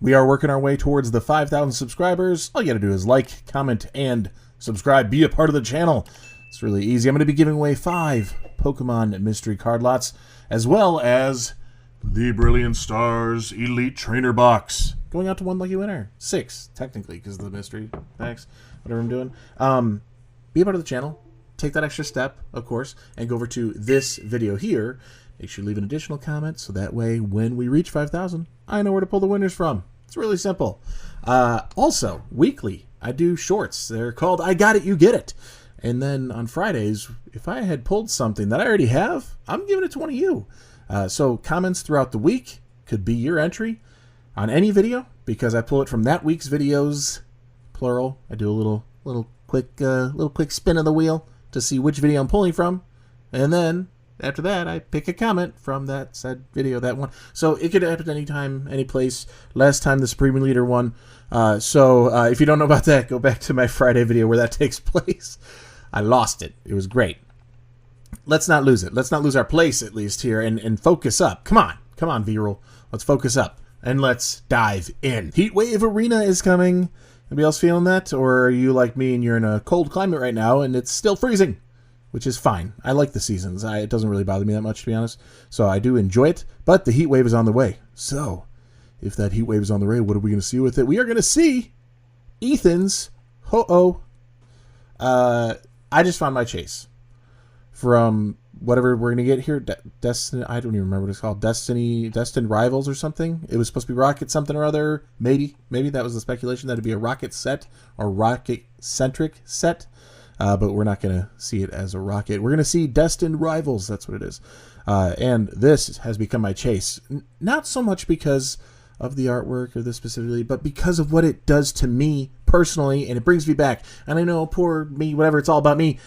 We are working our way towards the 5,000 subscribers. All you got to do is like, comment, and subscribe. Be a part of the channel. It's really easy. I'm going to be giving away 5 Pokemon mystery card lots, as well as the Brilliant Stars Elite Trainer Box. Going out to one lucky winner. 6, technically, because of the mystery packs, whatever I'm doing. Be a part of the channel. Take that extra step, of course, and go over to this video here. Make sure you leave an additional comment, so that way, when we reach 5,000, I know where to pull the winners from. It's really simple. Also, weekly, I do shorts. They're called I Got It, You Get It. And then on Fridays, if I had pulled something that I already have, I'm giving it to one of you. So comments throughout the week could be your entry on any video, because I pull it from that week's videos, plural. I do a little quick spin of the wheel to see which video I'm pulling from, and then after that I pick a comment from that said video, that one. So it could happen anytime, any place. Last time the Supreme Leader won. So if you don't know about that, go back to my Friday video where that takes place. I lost it. It was great. Let's not lose it. Let's not lose our place, at least, here, and focus up. Come on, V-Roll. Let's focus up, and let's dive in. Heatwave Arena is coming. Anybody else feeling that? Or are you like me and you're in a cold climate right now, and it's still freezing, which is fine. I like the seasons. It doesn't really bother me that much, to be honest. So I do enjoy it, but the heat wave is on the way. So if that heat wave is on the way, what are we going to see with it? We are going to see Ethan's Ho-Oh. I just found my chase from whatever we're going to get here. Destiny, I don't even remember what it's called. Destined Rivals or something. It was supposed to be Rocket something or other. Maybe that was the speculation, that it'd be a Rocket set or Rocket-centric set. But we're not going to see it as a Rocket. We're going to see Destined Rivals. That's what it is. And this has become my chase. Not so much because of the artwork or this specifically, but because of what it does to me personally, and it brings me back. And I know, poor me, whatever, it's all about me.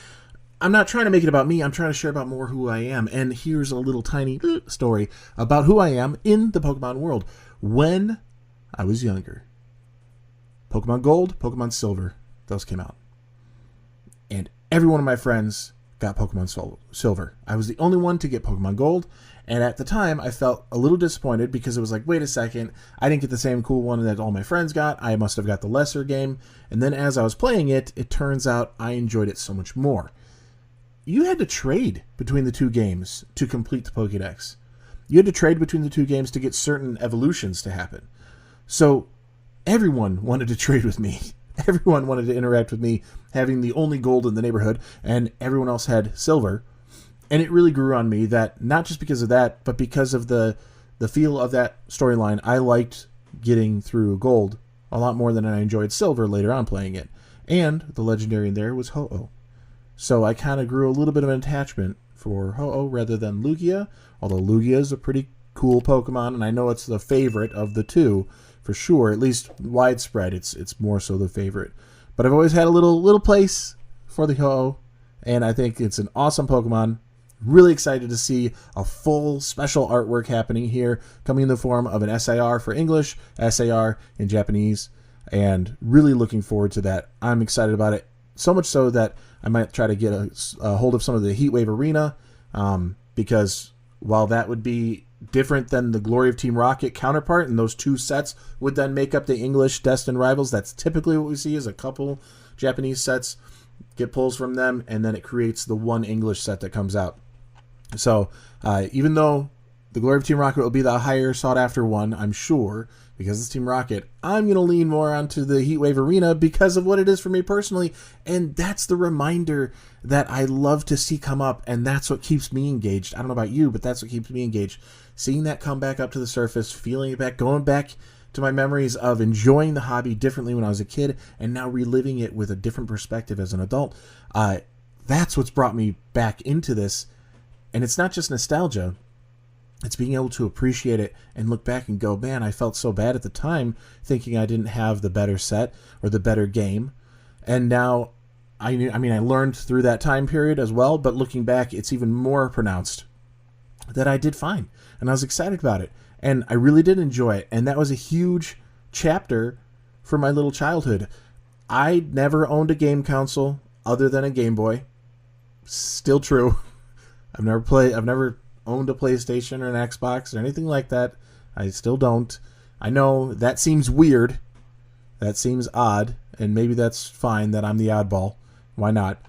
I'm not trying to make it about me. I'm trying to share about more who I am. And here's a little tiny story about who I am in the Pokemon world. When I was younger, Pokemon Gold, Pokemon Silver, those came out. And every one of my friends got Pokemon Silver. I was the only one to get Pokemon Gold. And at the time, I felt a little disappointed because it was like, wait a second, I didn't get the same cool one that all my friends got. I must have got the lesser game. And then as I was playing it, it turns out I enjoyed it so much more. You had to trade between the two games to complete the Pokédex. You had to trade between the two games to get certain evolutions to happen. So everyone wanted to trade with me. Everyone wanted to interact with me, having the only gold in the neighborhood, and everyone else had silver. And it really grew on me that, not just because of that, but because of the feel of that storyline, I liked getting through gold a lot more than I enjoyed silver later on playing it. And the legendary in there was Ho-Oh. So I kind of grew a little bit of an attachment for Ho-Oh rather than Lugia, although Lugia is a pretty cool Pokemon, and I know it's the favorite of the two, for sure. At least widespread, it's more so the favorite. But I've always had a little place for the Ho-Oh, and I think it's an awesome Pokemon. Really excited to see a full special artwork happening here, coming in the form of an SAR for English, SAR in Japanese, and really looking forward to that. I'm excited about it, so much so that I might try to get a hold of some of the Heatwave Arena, because while that would be different than the Glory of Team Rocket counterpart, and those two sets would then make up the English Destined Rivals, that's typically what we see, is a couple Japanese sets, get pulls from them, and then it creates the one English set that comes out. So even though the Glory of Team Rocket will be the higher sought after one, I'm sure, because it's Team Rocket, I'm going to lean more onto the Heatwave Arena because of what it is for me personally. And that's the reminder that I love to see come up, and that's what keeps me engaged. I don't know about you, but that's what keeps me engaged. Seeing that come back up to the surface, feeling it back, going back to my memories of enjoying the hobby differently when I was a kid, and now reliving it with a different perspective as an adult. That's what's brought me back into this. And it's not just nostalgia. It's being able to appreciate it and look back and go, man, I felt so bad at the time thinking I didn't have the better set or the better game. And now, I learned through that time period as well, but looking back, it's even more pronounced that I did fine. And I was excited about it. And I really did enjoy it. And that was a huge chapter for my little childhood. I never owned a game console other than a Game Boy. Still true. I've never owned a PlayStation or an Xbox or anything like that. I still don't. I know that seems weird. That seems odd, and maybe that's fine that I'm the oddball. Why not?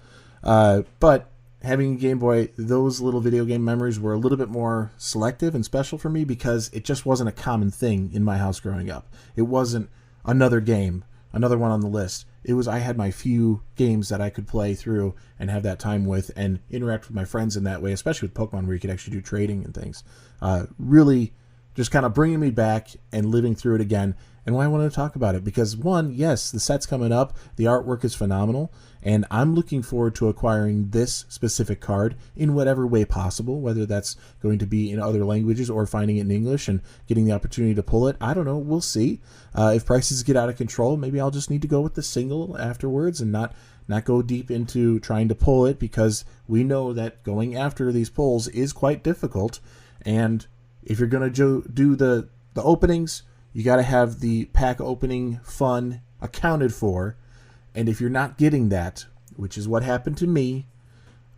But having a Game Boy, those little video game memories were a little bit more selective and special for me because it just wasn't a common thing in my house growing up. It wasn't another game, another one on the list. It was I had my few games that I could play through and have that time with and interact with my friends in that way, especially with Pokemon where you could actually do trading and things. Really just kind of bringing me back and living through it again. And why I wanted to talk about it, because one, yes, the set's coming up, the artwork is phenomenal, and I'm looking forward to acquiring this specific card in whatever way possible, whether that's going to be in other languages or finding it in English and getting the opportunity to pull it. I don't know, we'll see. If prices get out of control, maybe I'll just need to go with the single afterwards and not go deep into trying to pull it, because we know that going after these pulls is quite difficult, and if you're going to do the openings, you got to have the pack opening fun accounted for. And if you're not getting that, which is what happened to me,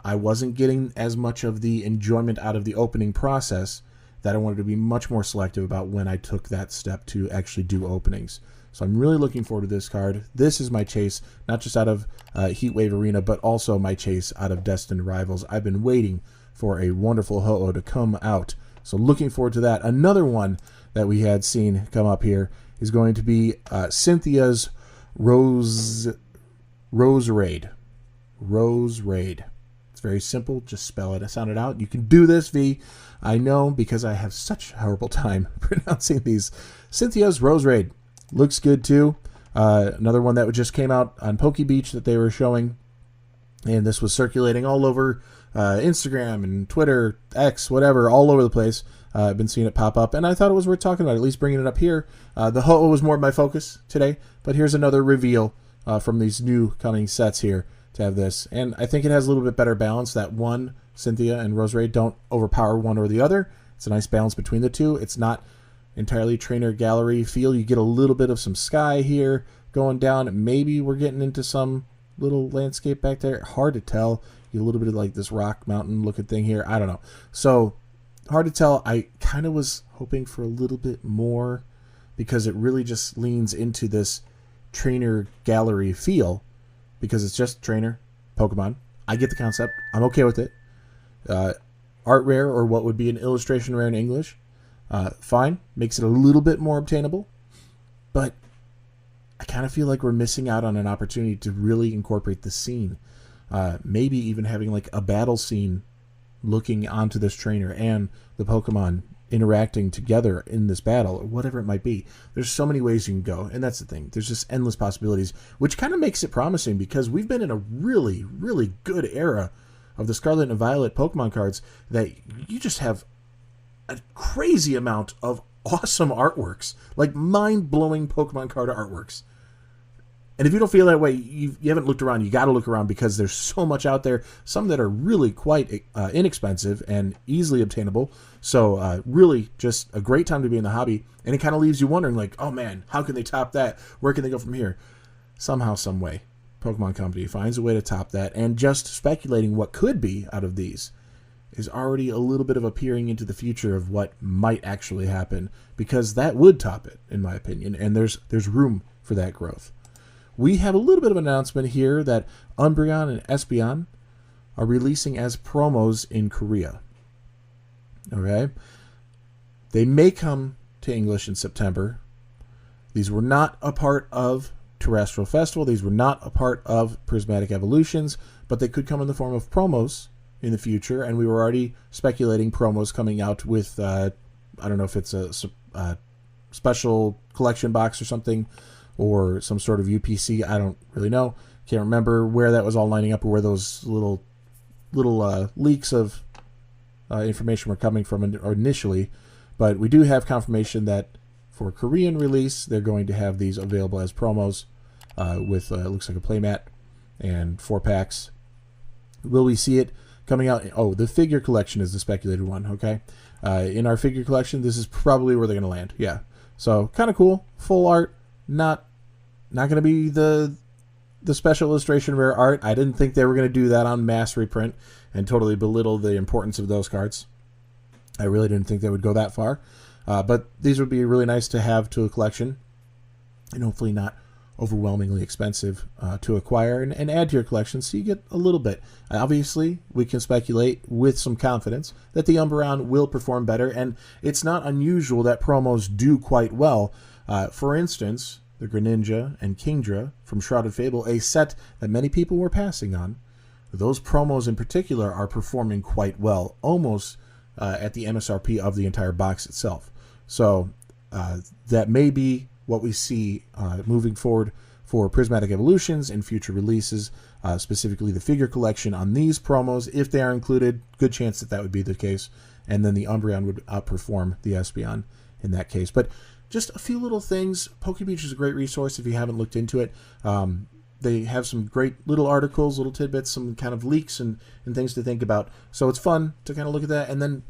I wasn't getting as much of the enjoyment out of the opening process, that I wanted to be much more selective about when I took that step to actually do openings. So I'm really looking forward to this card. This is my chase, not just out of Heatwave Arena, but also my chase out of Destined Rivals. I've been waiting for a wonderful Ho-Oh to come out. So looking forward to that. Another one that we had seen come up here is going to be Cynthia's Roserade. Roserade. It's very simple. Just spell it. Sound it out. You can do this, V. I know, because I have such a horrible time pronouncing these. Cynthia's Roserade. Looks good, too. Another one that just came out on Poke Beach that they were showing. And this was circulating all over Instagram and Twitter, X, whatever, all over the place. I've been seeing it pop up, and I thought it was worth talking about, at least bringing it up here. The Ho-Oh was more of my focus today, but here's another reveal from these new coming sets here to have this. And I think it has a little bit better balance, that one, Cynthia and Roserade, don't overpower one or the other. It's a nice balance between the two. It's not entirely trainer gallery feel. You get a little bit of some sky here going down. Maybe we're getting into some little landscape back there. Hard to tell. You get a little bit of like this rock mountain looking thing here. I don't know. So hard to tell. I kind of was hoping for a little bit more, because it really just leans into this trainer gallery feel, because it's just trainer Pokemon. I get the concept. I'm okay with it. Art rare, or what would be an illustration rare in English, fine. Makes it a little bit more obtainable, but I kind of feel like we're missing out on an opportunity to really incorporate the scene. Maybe even having like a battle scene looking onto this trainer and the Pokemon interacting together in this battle, or whatever it might be. There's so many ways you can go, and that's the thing. There's just endless possibilities, which kind of makes it promising, because we've been in a really, really good era of the Scarlet and Violet Pokemon cards that you just have a crazy amount of awesome artworks, like mind-blowing Pokemon card artworks. And if you don't feel that way, you haven't looked around. You got to look around, because there's so much out there. Some that are really quite inexpensive and easily obtainable. So really just a great time to be in the hobby. And it kind of leaves you wondering, like, oh man, how can they top that? Where can they go from here? Somehow, some way, Pokemon Company finds a way to top that. And just speculating what could be out of these is already a little bit of a peering into the future of what might actually happen, because that would top it, in my opinion. And there's room for that growth. We have a little bit of an announcement here that Umbreon and Espeon are releasing as promos in Korea. Okay? They may come to English in September. These were not a part of Terrestrial Festival. These were not a part of Prismatic Evolutions, but they could come in the form of promos in the future, and we were already speculating promos coming out with, I don't know if it's a special collection box or something, or some sort of UPC. I don't really know. Can't remember where that was all lining up, or where those little leaks of information were coming from initially. But we do have confirmation that for Korean release, they're going to have these available as promos with, it looks like a playmat and 4 packs. Will we see it coming out? Oh, the figure collection is the speculated one, okay? In our figure collection, this is probably where they're going to land. Yeah. So, kind of cool. Full art. Not going to be the special illustration rare art. I didn't think they were going to do that on mass reprint and totally belittle the importance of those cards. I really didn't think they would go that far. But these would be really nice to have to a collection, and hopefully not overwhelmingly expensive to acquire and add to your collection, so you get a little bit. Obviously, we can speculate with some confidence that the Umbreon will perform better, and it's not unusual that promos do quite well. For instance, the Greninja and Kingdra from Shrouded Fable, a set that many people were passing on. Those promos in particular are performing quite well, almost at the MSRP of the entire box itself. So that may be what we see moving forward for Prismatic Evolutions and future releases, specifically the figure collection on these promos. If they are included, good chance that that would be the case, and then the Umbreon would outperform the Espeon in that case. But just a few little things. PokeBeach is a great resource if you haven't looked into it. They have some great little articles, little tidbits, some kind of leaks and things to think about. So it's fun to kind of look at that and then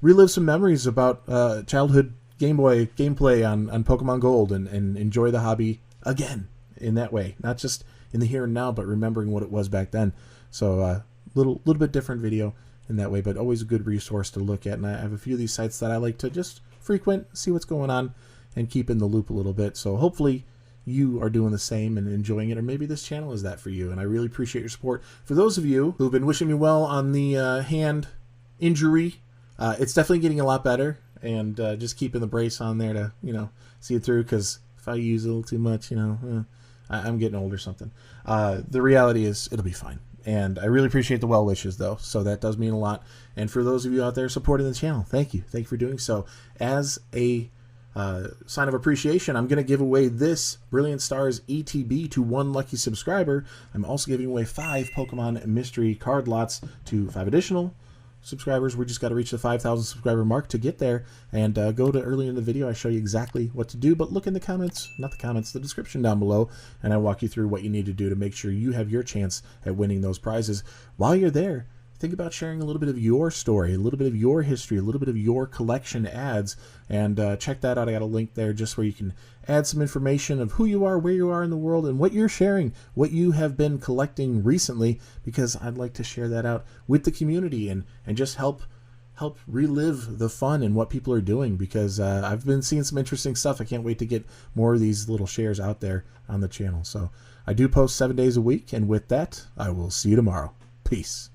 relive some memories about childhood Game Boy gameplay on Pokemon Gold and enjoy the hobby again in that way. Not just in the here and now, but remembering what it was back then. So little bit different video in that way, but always a good resource to look at. And I have a few of these sites that I like to just frequent, see what's going on, and keep in the loop a little bit. So hopefully you are doing the same and enjoying it, or maybe this channel is that for you, and I really appreciate your support. For those of you who've been wishing me well on the hand injury, it's definitely getting a lot better, and just keeping the brace on there to, see it through, because if I use a little too much, I'm getting old or something. The reality is it'll be fine, and I really appreciate the well wishes, though, so that does mean a lot. And for those of you out there supporting the channel, thank you for doing so. As a sign of appreciation, I'm going to give away this Brilliant Stars ETB to one lucky subscriber. I'm also giving away 5 Pokemon mystery card lots to 5 additional subscribers. We just got to reach the 5,000 subscriber mark to get there. And go to earlier in the video, I show you exactly what to do, but look in the comments, not the comments, the description down below, and I walk you through what you need to do to make sure you have your chance at winning those prizes. While you're there, think about sharing a little bit of your story, a little bit of your history, a little bit of your collection ads, and check that out. I got a link there just where you can add some information of who you are, where you are in the world, and what you're sharing, what you have been collecting recently, because I'd like to share that out with the community and just help relive the fun and what people are doing, because I've been seeing some interesting stuff. I can't wait to get more of these little shares out there on the channel. So I do post 7 days a week, and with that, I will see you tomorrow. Peace.